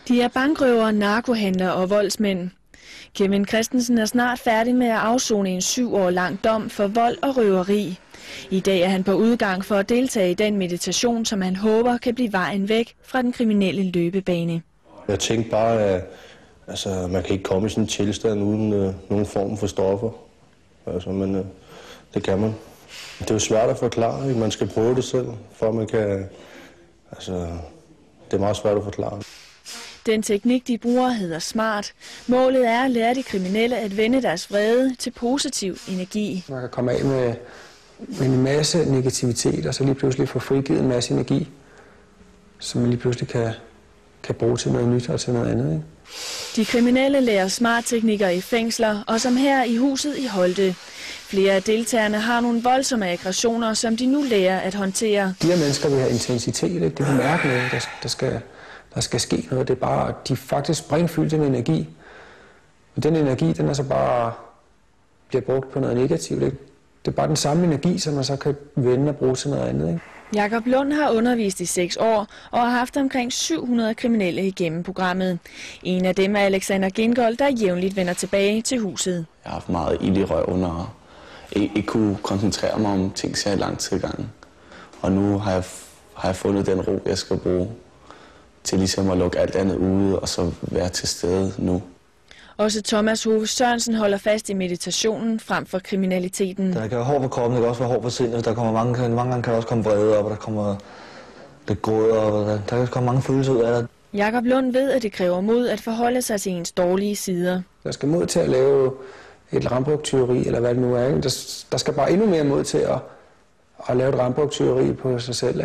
De er bankrøvere, narkohandlere og voldsmænd. Kevin Christensen er snart færdig med at afsone en 7 år lang dom for vold og røveri. I dag er han på udgang for at deltage i den meditation, som han håber kan blive vejen væk fra den kriminelle løbebane. Jeg tænkte bare, at man kan ikke komme i sådan en tilstand uden nogen form for stoffer. Men det kan man. Det er jo svært at forklare, ikke? Man skal prøve det selv, for man kan... det er meget svært at forklare. Den teknik, de bruger, hedder SMART. Målet er at lære de kriminelle at vende deres vrede til positiv energi. Man kan komme af med en masse negativitet, og så lige pludselig få frigivet en masse energi, som man lige pludselig kan bruge til noget nyt og til noget andet. Ikke? De kriminelle lærer SMART-teknikker i fængsler, og som her i huset i Holte. Flere af deltagerne har nogle voldsomme aggressioner, som de nu lærer at håndtere. De her mennesker vil have intensitet, ikke? Det vil mærke noget, der skal ske noget. Det er bare, de er faktisk sprængfyldte med energi. Og den energi, den er så bare bliver brugt på noget negativt. Ikke? Det er bare den samme energi, som man så kan vende og bruge til noget andet. Ikke? Jakob Lund har undervist i 6 år og har haft omkring 700 kriminelle igennem programmet. En af dem er Alexander Gingold, der jævnligt vender tilbage til huset. Jeg har haft meget ild i røven og ikke kunne koncentrere mig om ting, så lang tid gange. Og nu har jeg fundet den ro, jeg skal bruge til ligesom at lukke alt andet ude og så være til stede nu. Også Thomas Hove Sørensen holder fast i meditationen frem for kriminaliteten. Der kan være hård for kroppen, det kan også være hård for sindet. Der kommer mange gange kan der også komme vrede op, og der kommer lidt gråd og der kan komme mange følelser ud af det. Jakob Lund ved, at det kræver mod at forholde sig til ens dårlige sider. Der skal mod til at lave et rambuktyveri, eller hvad det nu er. Der skal bare endnu mere mod til at lave et rambuktyveri på sig selv.